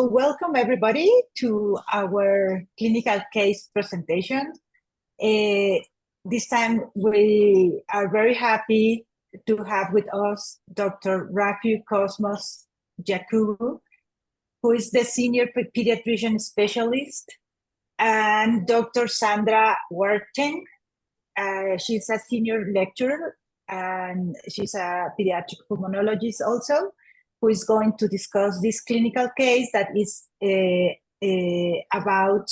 So welcome everybody to our clinical case presentation. This time we are very happy to have with us Dr. Rafiuk Cosmos Yakubu, who is the senior pediatrician specialist, and Dr. Sandra Kwarteng. She's a senior lecturer and she's a pediatric pulmonologist also, who is going to discuss this clinical case that is about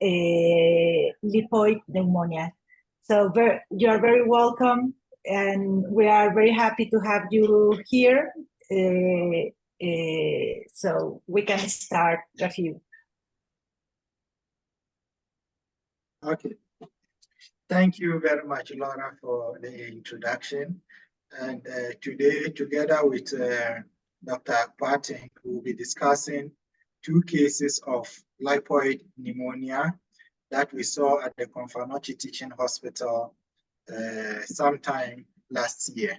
lipoid pneumonia. So you are very welcome, and we are very happy to have you here. So we can start, Rafiuk. Okay. Thank you very much, Laura, for the introduction. And today, together with Dr. Kwarteng, we will be discussing two cases of lipoid pneumonia that we saw at the Komfo Anokye Teaching Hospital sometime last year.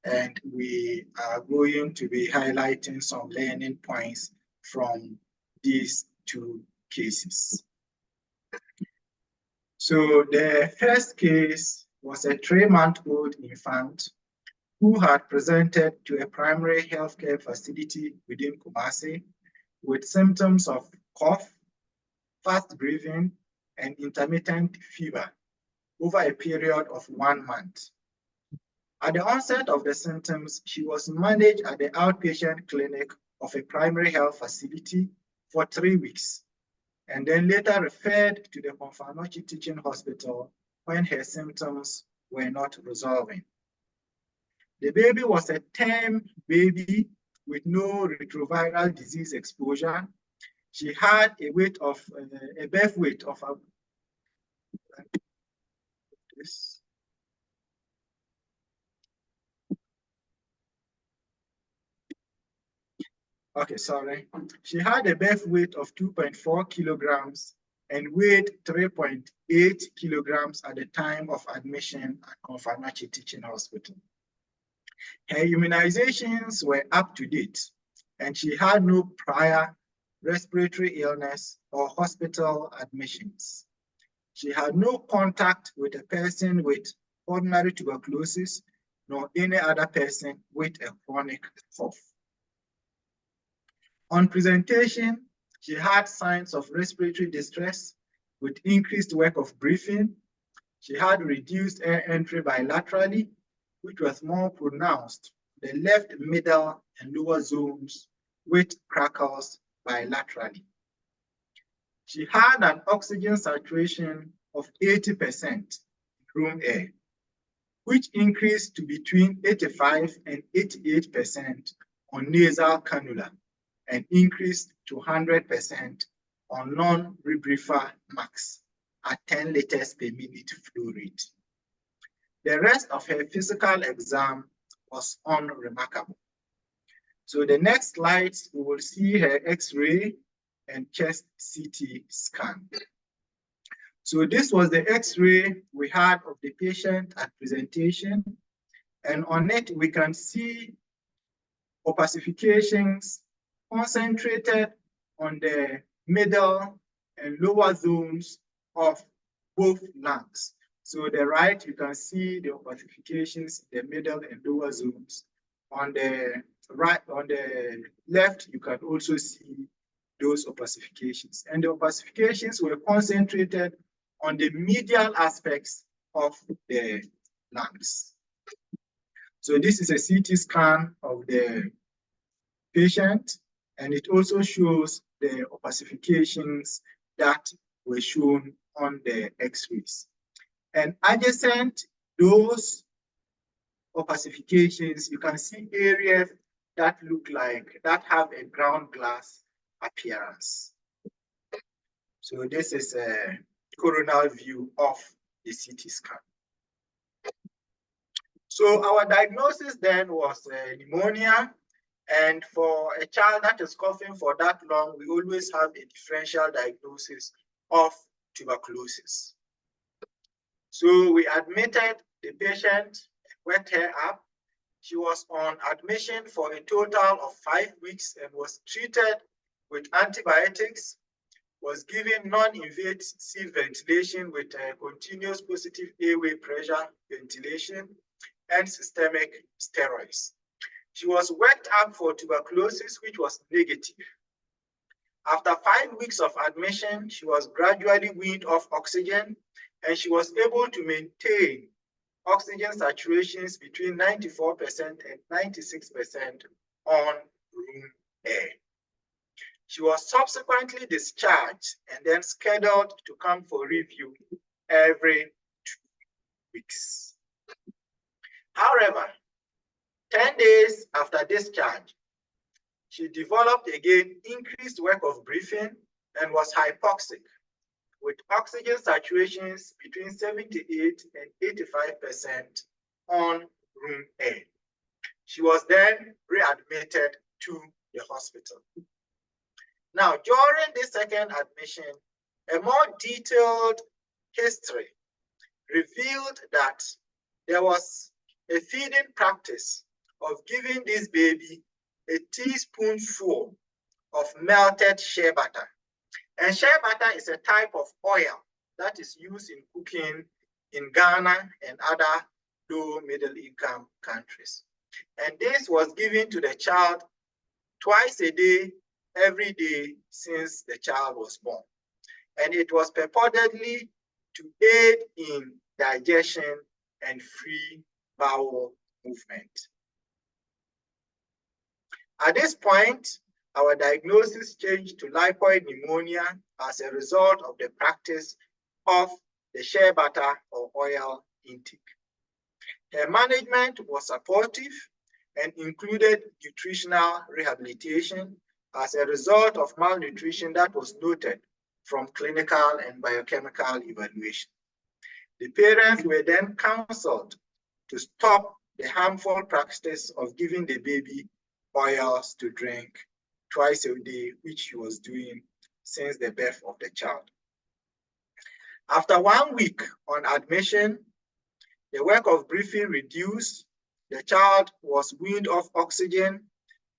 And we are going to be highlighting some learning points from these two cases. So the first case was a 3-month-old infant who had presented to a primary healthcare facility within Kumasi with symptoms of cough, fast breathing, and intermittent fever over a period of 1 month. At the onset of the symptoms, she was managed at the outpatient clinic of a primary health facility for 3 weeks, and then later referred to the Komfo Anokye Teaching Hospital when her symptoms were not resolving. The baby was a term baby with no retroviral disease exposure. She had a weight of a birth weight of She had a birth weight of 2.4 kilograms and weighed 3.8 kilograms at the time of admission at Komfo Anokye Teaching Hospital. Her immunizations were up to date, and she had no prior respiratory illness or hospital admissions. She had no contact with a person with ordinary tuberculosis, nor any other person with a chronic cough. On presentation, she had signs of respiratory distress with increased work of breathing. She had reduced air entry bilaterally, which was more pronounced, the left, middle, and lower zones with crackles bilaterally. She had an oxygen saturation of 80% in room air, which increased to between 85 and 88% on nasal cannula, and increased to 100% on non-rebreather max at 10 liters per minute flow rate. The rest of her physical exam was unremarkable. So the next slides, we will see her X-ray and chest CT scan. So this was the X-ray we had of the patient at presentation. And on it, we can see opacifications concentrated on the middle and lower zones of both lungs. So the right, you can see the opacifications in the middle and lower zones. On the right, on the left, you can also see those opacifications. And the opacifications were concentrated on the medial aspects of the lungs. So this is a CT scan of the patient, and it also shows the opacifications that were shown on the X-rays. And adjacent those opacifications, you can see areas that look like, that have a ground glass appearance. So this is a coronal view of the CT scan. So our diagnosis then was pneumonia. And for a child that is coughing for that long, we always have a differential diagnosis of tuberculosis. So we admitted the patient, wet her up. She was on admission for a total of 5 weeks and was treated with antibiotics, was given non-invasive ventilation with continuous positive airway pressure ventilation, and systemic steroids. She was worked up for tuberculosis, which was negative. After 5 weeks of admission, she was gradually weaned off oxygen, and she was able to maintain oxygen saturations between 94% and 96% on room air. She was subsequently discharged and then scheduled to come for review every 2 weeks. However, 10 days after discharge, she developed again increased work of breathing and was hypoxic, with oxygen saturations between 78 and 85% on room air. She was then readmitted to the hospital. Now, during this second admission, a more detailed history revealed that there was a feeding practice of giving this baby a teaspoonful of melted shea butter. And shea butter is a type of oil that is used in cooking in Ghana and other low middle income countries. And this was given to the child twice a day, every day since the child was born. And it was purportedly to aid in digestion and free bowel movement. At this point, our diagnosis changed to lipoid pneumonia as a result of the practice of the shea butter or oil intake. Her management was supportive and included nutritional rehabilitation as a result of malnutrition that was noted from clinical and biochemical evaluation. The parents were then counseled to stop the harmful practice of giving the baby oils to drink twice a day, which she was doing since the birth of the child. After 1 week on admission, the work of breathing reduced, the child was weaned off oxygen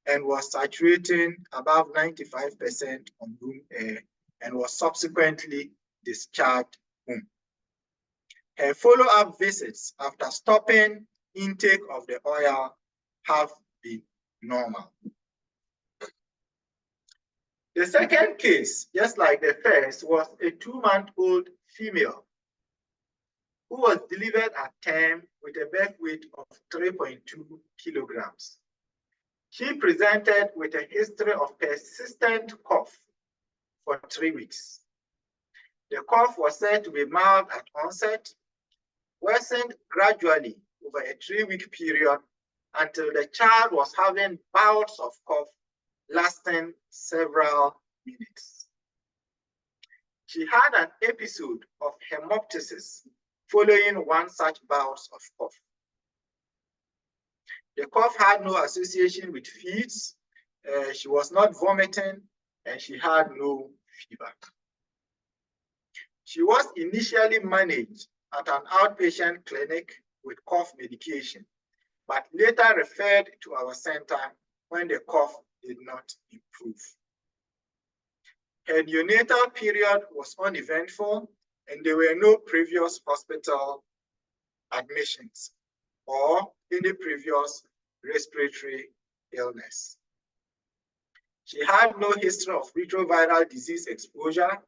and was saturating above 95% on room air and was subsequently discharged home. Her follow-up visits after stopping intake of the oil have been normal. The second case, just like the first, was a 2-month-old female who was delivered at term with a birth weight of 3.2 kilograms. She presented with a history of persistent cough for 3 weeks. The cough was said to be mild at onset, worsened gradually over a 3-week period until the child was having bouts of cough lasting several minutes. She had an episode of hemoptysis following one such bout of cough. The cough had no association with fits, she was not vomiting, and she had no fever. She was initially managed at an outpatient clinic with cough medication, but later referred to our center when the cough did not improve. Her neonatal period was uneventful, and there were no previous hospital admissions or any previous respiratory illness. She had no history of retroviral disease exposure,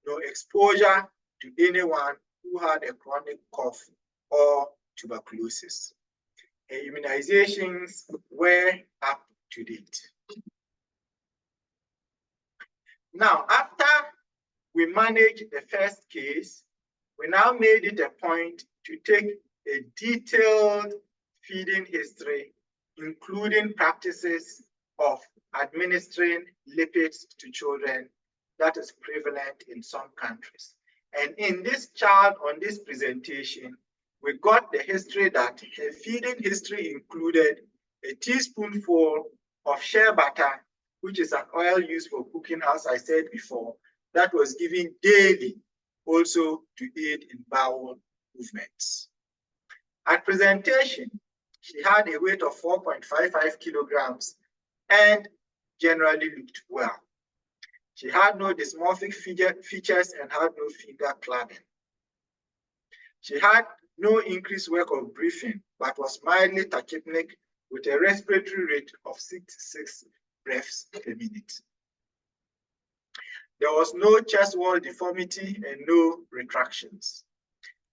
no exposure to anyone who had a chronic cough or tuberculosis. Her immunizations were up to date. Now, after we managed the first case, we now made it a point to take a detailed feeding history, including practices of administering lipids to children that is prevalent in some countries. And in this chart on this presentation, we got the history that her feeding history included a teaspoonful of shea butter, which is an oil used for cooking, as I said before, that was given daily also to aid in bowel movements. At presentation, she had a weight of 4.55 kilograms and generally looked well. She had no dysmorphic features and had no finger clubbing. She had no increased work of breathing, but was mildly tachypnic with a respiratory rate of 66 breaths per minute. There was no chest wall deformity and no retractions.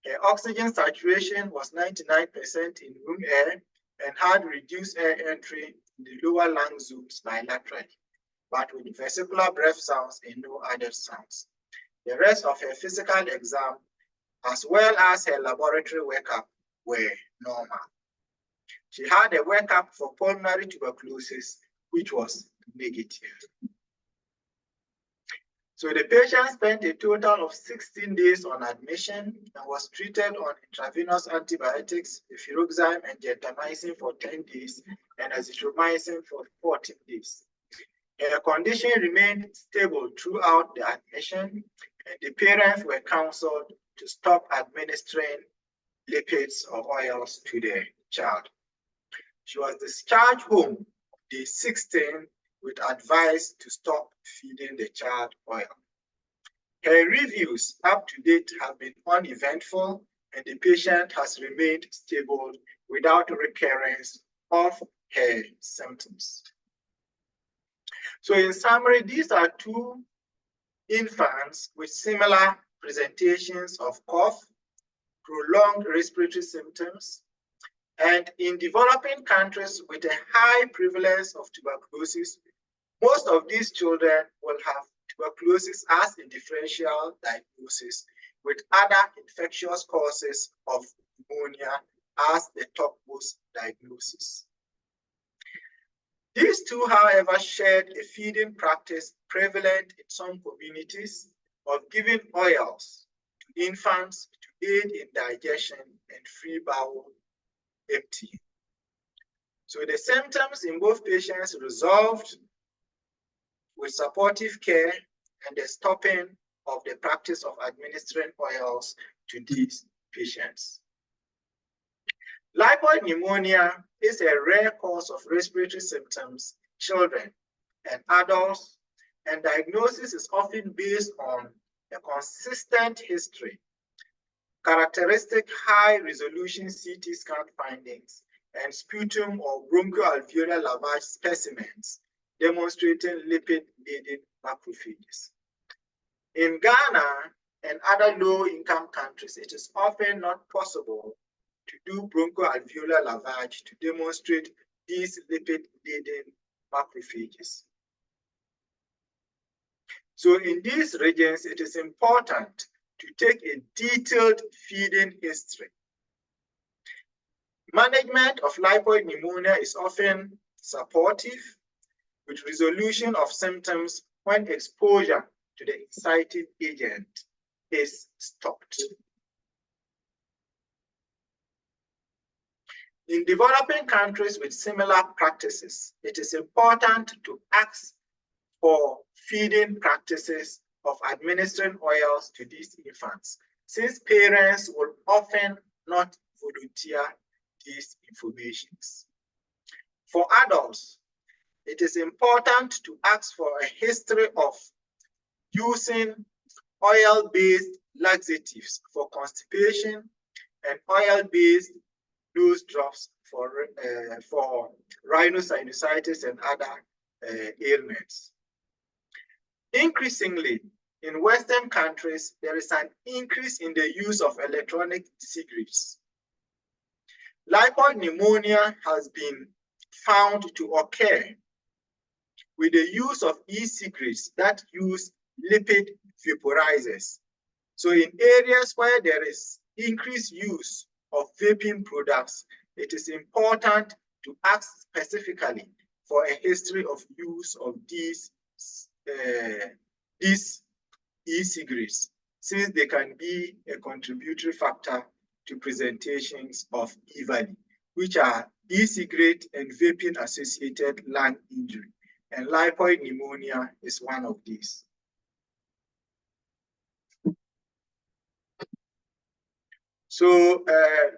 Her oxygen saturation was 99% in room air and had reduced air entry in the lower lung zones bilaterally, but with vesicular breath sounds and no other sounds. The rest of her physical exam, as well as her laboratory workup, were normal. She had a workup for pulmonary tuberculosis, which was negative. So the patient spent a total of 16 days on admission and was treated on intravenous antibiotics, efuroxime and gentamicin for 10 days and azithromycin for 14 days. Her condition remained stable throughout the admission, and the parents were counseled to stop administering lipids or oils to the child. She was discharged home day 16 with advice to stop feeding the child oil. Her reviews up to date have been uneventful, and the patient has remained stable without recurrence of her symptoms. So in summary, these are two infants with similar presentations of cough, prolonged respiratory symptoms, and in developing countries with a high prevalence of tuberculosis, most of these children will have tuberculosis as a differential diagnosis with other infectious causes of pneumonia as the topmost diagnosis. These two, however, shared a feeding practice prevalent in some communities of giving oils to infants to aid in digestion and free bowel emptying. So the symptoms in both patients resolved with supportive care and the stopping of the practice of administering oils to these patients. Lipoid pneumonia is a rare cause of respiratory symptoms in children and adults, and diagnosis is often based on a consistent history, characteristic high-resolution CT scan findings, and sputum or bronchoalveolar lavage specimens demonstrating lipid-laden macrophages. In Ghana and other low-income countries, it is often not possible to do bronchoalveolar lavage to demonstrate these lipid-laden macrophages. So in these regions, it is important to take a detailed feeding history. Management of lipoid pneumonia is often supportive, with resolution of symptoms when exposure to the inciting agent is stopped. In developing countries with similar practices, it is important to ask for feeding practices of administering oils to these infants, since parents will often not volunteer these informations. For adults, it is important to ask for a history of using oil-based laxatives for constipation and oil-based nose drops for rhinosinusitis and other ailments. Increasingly, in Western countries, there is an increase in the use of electronic cigarettes. Lipoid pneumonia has been found to occur with the use of e-cigarettes that use lipid vaporizers. So in areas where there is increased use of vaping products, it is important to ask specifically for a history of use of these e-cigarettes, since they can be a contributory factor to presentations of EVALI, which are e-cigarette and vaping-associated lung injury. And lipoid pneumonia is one of these. So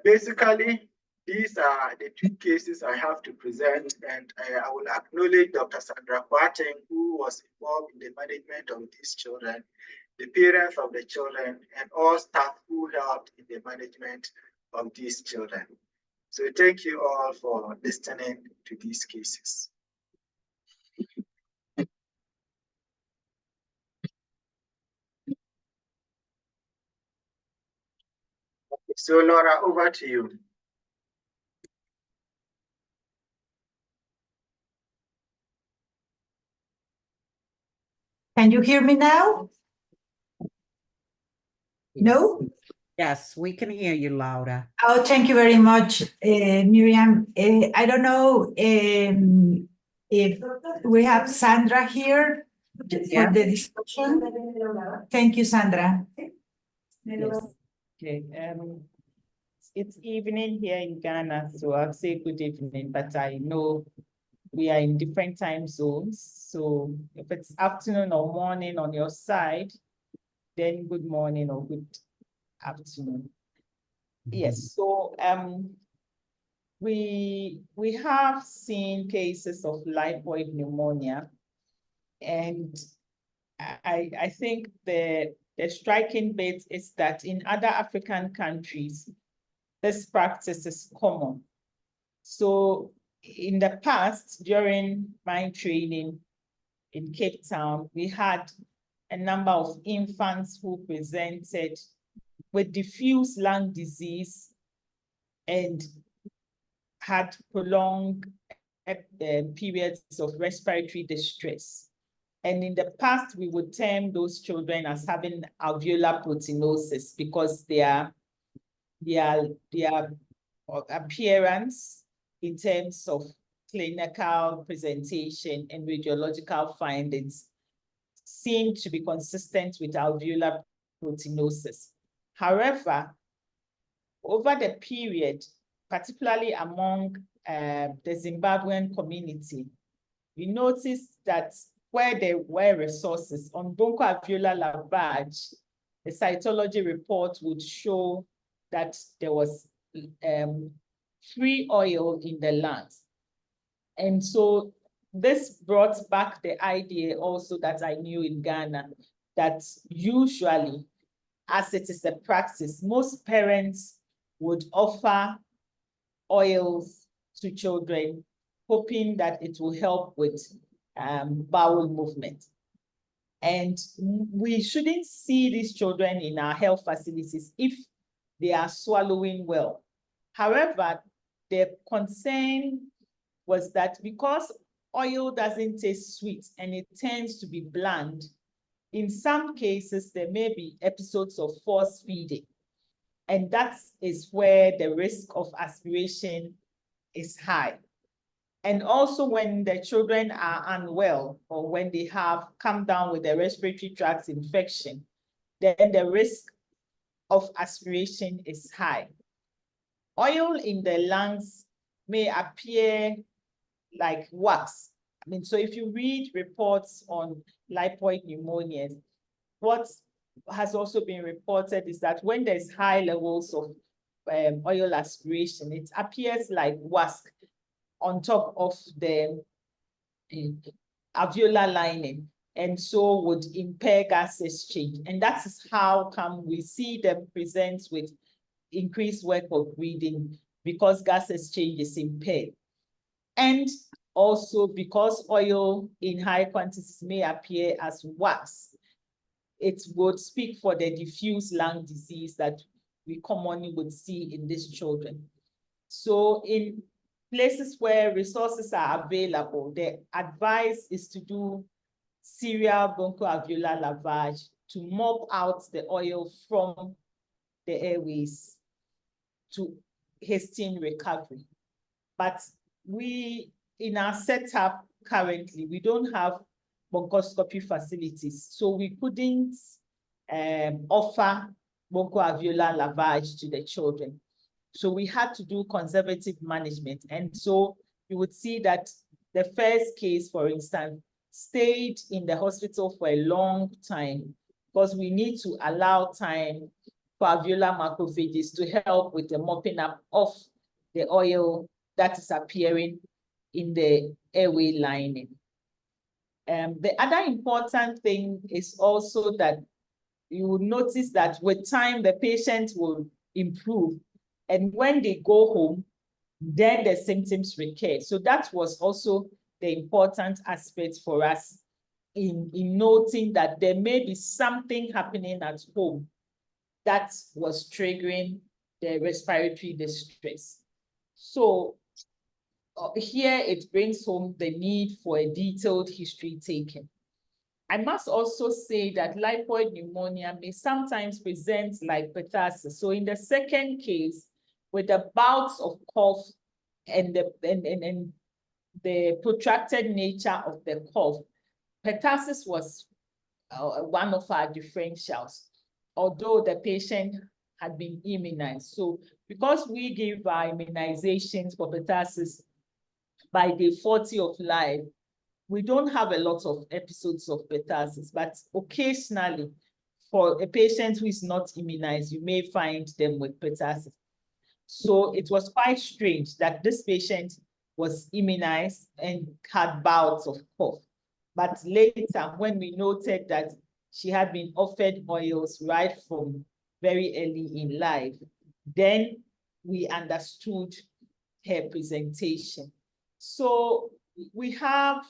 basically, These are the two cases I have to present, and I will acknowledge Dr. Sandra Kwarteng, who was involved in the management of these children, the parents of the children, and all staff who helped in the management of these children. So thank you all for listening to these cases. So Laura, over to you. Can you hear me now? No? Yes, we can hear you, Laura. Oh, thank you very much, Miriam. I don't know if we have Sandra here for the discussion. Thank you, Sandra. Yes. Okay. It's evening here in Ghana, so I'll say good evening, but I know we are in different time zones. So if it's afternoon or morning on your side, then good morning or good afternoon. Yes, so we have seen cases of lipoid pneumonia, and I think the striking bit is that in other African countries, this practice is common. So in the past, during my training in Cape Town, we had a number of infants who presented with diffuse lung disease and had prolonged periods of respiratory distress. And in the past, we would term those children as having alveolar proteinosis because their appearance in terms of clinical presentation and radiological findings seem to be consistent with alveolar proteinosis. However, over the period, particularly among the Zimbabwean community, we noticed that where there were resources on bronchoalveolar lavage, the cytology report would show that there was free oil in the lungs. And so this brought back the idea also that I knew in Ghana, that usually, as it is a practice, most parents would offer oils to children, hoping that it will help with bowel movement. And we shouldn't see these children in our health facilities if they are swallowing well. However, the concern was that because oil doesn't taste sweet and it tends to be bland, in some cases, there may be episodes of force feeding. And that is where the risk of aspiration is high. And also when the children are unwell or when they have come down with a respiratory tract infection, then the risk of aspiration is high. Oil in the lungs may appear like wax. I mean, so if you read reports on lipoid pneumonia, what has also been reported is that when there's high levels of oil aspiration, it appears like wax on top of the alveolar lining, and so would impair gas exchange. And that is how come we see them present with increased work of breathing, because gas exchange is impaired. And also because oil in high quantities may appear as wax, it would speak for the diffuse lung disease that we commonly would see in these children. So in places where resources are available, the advice is to do serial bronchoalveolar lavage to mop out the oil from the airways to hasten recovery. But we, in our setup currently, we don't have bronchoscopy facilities, so we couldn't offer bronchoalveolar lavage to the children. So we had to do conservative management. And so you would see that the first case, for instance, stayed in the hospital for a long time because we need to allow time for alveolar macrophages to help with the mopping up of the oil that is appearing in the airway lining. The other important thing is also that you will notice that with time, the patient will improve. And when they go home, then the symptoms recur. So that was also the important aspect for us in noting that there may be something happening at home that was triggering the respiratory distress. So here it brings home the need for a detailed history taken. I must also say that lipoid pneumonia may sometimes present like pertussis. So in the second case, with the bouts of cough and the protracted nature of the cough, pertussis was one of our differentials, although the patient had been immunized. So because we give our immunizations for pertussis by day 40 of life, we don't have a lot of episodes of pertussis, but occasionally for a patient who is not immunized, you may find them with pertussis. So it was quite strange that this patient was immunized and had bouts of cough. But later, when we noted that she had been offered oils right from very early in life, then we understood her presentation. So we have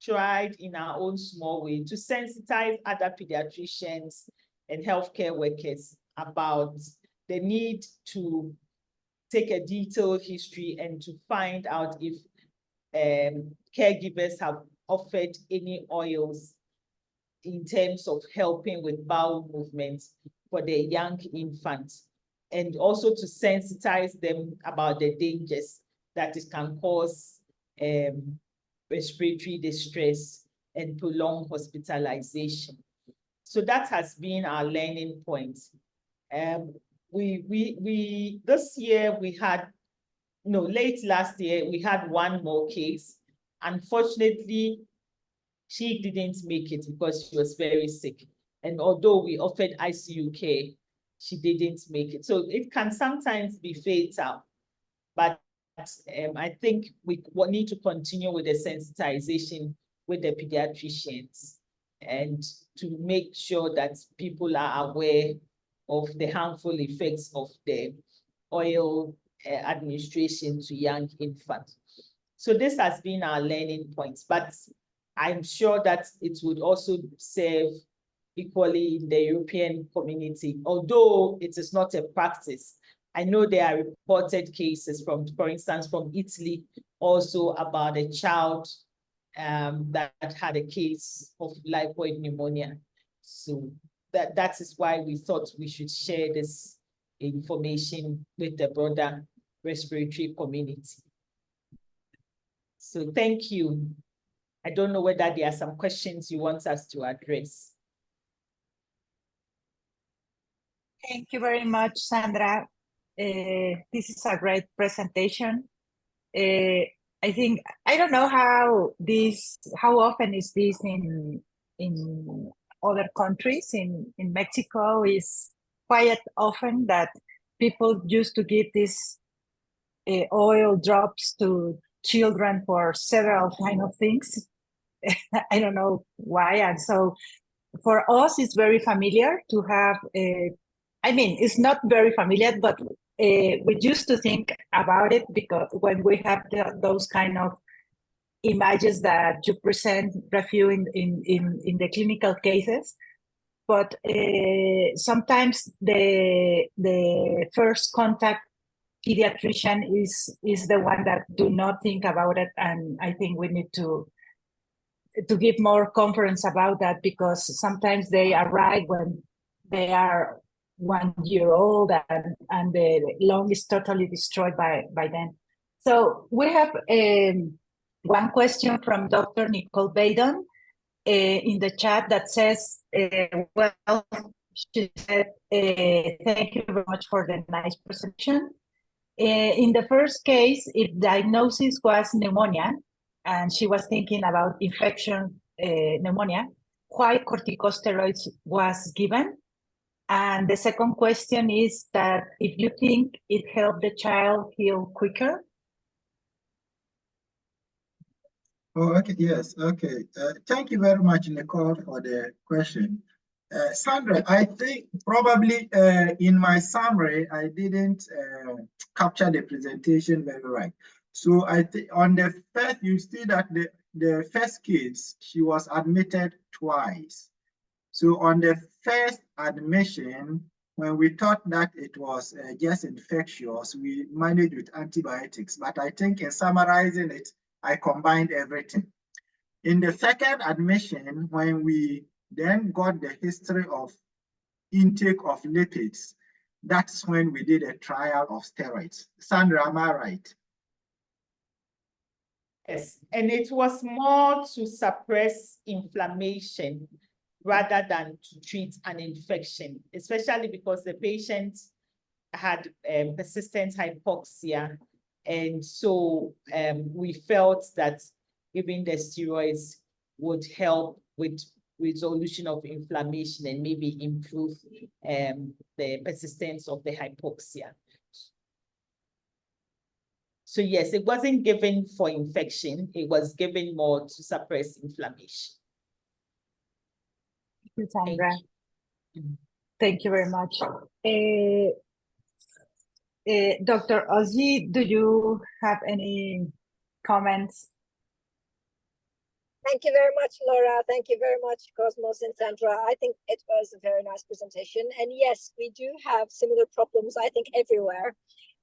tried in our own small way to sensitize other pediatricians and healthcare workers about the need to take a detailed history and to find out if caregivers have offered any oils in terms of helping with bowel movements for the young infants, and also to sensitize them about the dangers that it can cause respiratory distress and prolonged hospitalization. So that has been our learning point. This year we had, no, late last year, we had one more case. Unfortunately, she didn't make it because she was very sick. And although we offered ICU care, she didn't make it. So it can sometimes be fatal, but I think we need to continue with the sensitization with the pediatricians and to make sure that people are aware of the harmful effects of the oil administration to young infants. So this has been our learning points, but I'm sure that it would also serve equally in the European community, although it is not a practice. I know there are reported cases from, for instance, from Italy, also about a child that had a case of lipoid pneumonia. So that is why we thought we should share this information with the broader respiratory community. So thank you. I don't know whether there are some questions you want us to address. Thank you very much, Sandra. This is a great presentation. I think, I don't know how often is this in other countries. In Mexico is quite often that people used to give these oil drops to children for several kind of things. I don't know why. And so for us, it's very familiar to have, I mean, it's not very familiar, but we used to think about it because when we have those kind of images that you present, Rafiuk, in the clinical cases, but sometimes the first contact pediatrician is the one that do not think about it, and I think we need to give more conference about that, because sometimes they arrive when they are 1 year old and the lung is totally destroyed by then. So we have one question from Dr. Nicole Baden in the chat that says, well, she said, thank you very much for the nice presentation. In the first case, if diagnosis was pneumonia, and she was thinking about infection pneumonia, why corticosteroids was given? And the second question is that if you think it helped the child heal quicker. Oh, okay, yes, okay. Thank you very much, Nicole, for the question. Sandra, I think probably in my summary, I didn't capture the presentation very right. So I think on the first, you see that the first case, she was admitted twice. So on the first admission, when we thought that it was just infectious, we managed with antibiotics. But I think in summarizing it, I combined everything. In the second admission, when we then got the history of intake of lipids, that's when we did a trial of steroids. Sandra, am I right? Yes, and it was more to suppress inflammation rather than to treat an infection, especially because the patient had persistent hypoxia. And so we felt that giving the steroids would help with resolution of inflammation and maybe improve the persistence of the hypoxia. So yes, it wasn't given for infection, it was given more to suppress inflammation. Thank you, Sandra. Thank you. Thank you very much. Dr. Ozzy, do you have any comments? Thank you very much, Laura. Thank you very much, Cosmos and Sandra. I think it was a very nice presentation. And yes, we do have similar problems, I think, everywhere.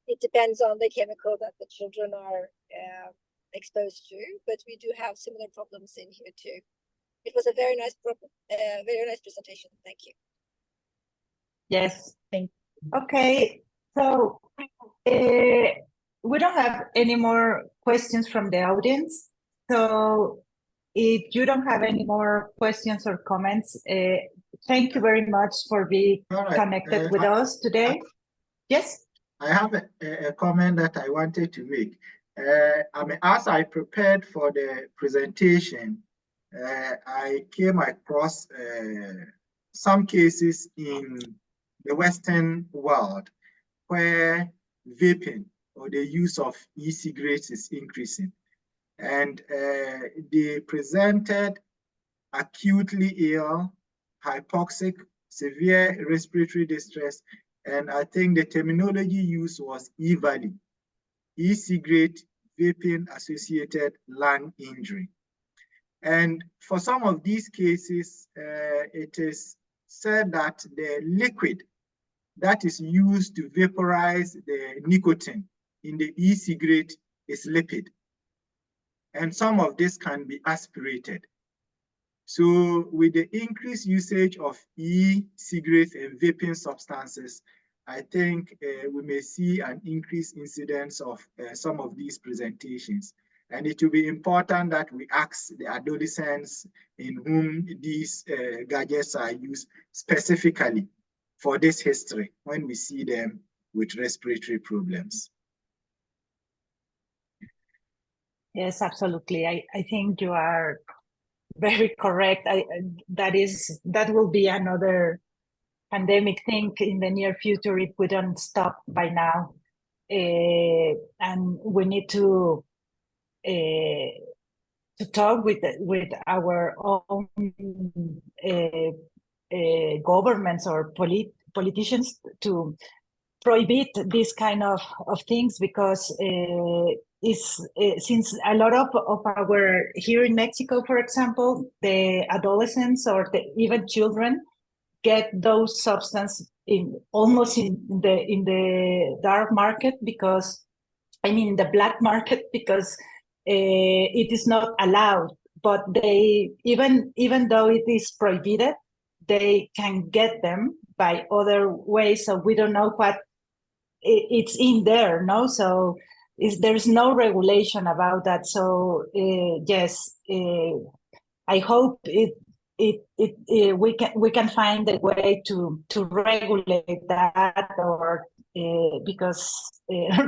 It depends on the chemical that the children are exposed to, but we do have similar problems in here too. It was a very nice presentation. Thank you. Yes. Thank you. Okay, so we don't have any more questions from the audience. So if you don't have any more questions or comments, thank you very much for being connected with us today. Yes? I have a comment that I wanted to make. I mean, as I prepared for the presentation, I came across some cases in the Western world where vaping or the use of e-cigarettes is increasing. And they presented acutely ill, hypoxic, severe respiratory distress, and I think the terminology used was EVALI, e-cigarette vaping associated lung injury. And for some of these cases, it is said that the liquid that is used to vaporize the nicotine in the e-cigarette is lipid. And some of this can be aspirated. So with the increased usage of e-cigarettes and vaping substances, I think we may see an increased incidence of some of these presentations. And it will be important that we ask the adolescents in whom these gadgets are used specifically for this history when we see them with respiratory problems. Yes, absolutely. I think you are very correct. That will be another pandemic thing in the near future if we don't stop by now. And we need to talk with our own governments or politicians to prohibit this kind of things, because since a lot of our, here in Mexico, for example, the adolescents or even children get those substances almost in the dark market, because I mean the black market, because it is not allowed, but they even though it is prohibited, they can get them by other ways. So we don't know what it's in there, no? So there's no regulation about that. So yes, I hope we can find a way to regulate that, or because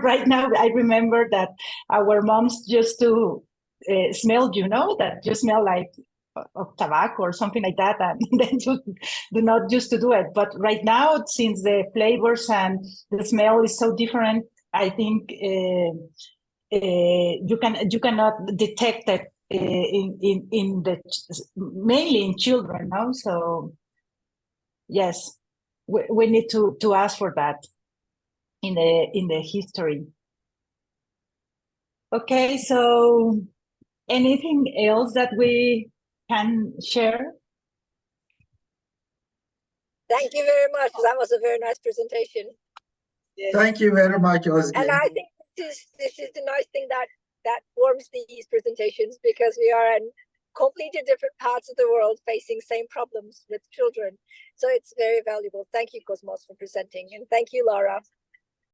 right now I remember that our moms used to smell, that you smell like of tobacco or something like that, and then you do not used to do it. But right now, since the flavors and the smell is so different, I think you cannot detect it in the mainly in children now. So yes, we need to ask for that in the history. Okay, so anything else that we can share? Thank you very much. That was a very nice presentation. Yes. Thank you very much, Osgi. And I think this is the nice thing that forms these presentations, because we are in completely different parts of the world facing same problems with children. So it's very valuable. Thank you, Cosmos, for presenting. And thank you, Laura.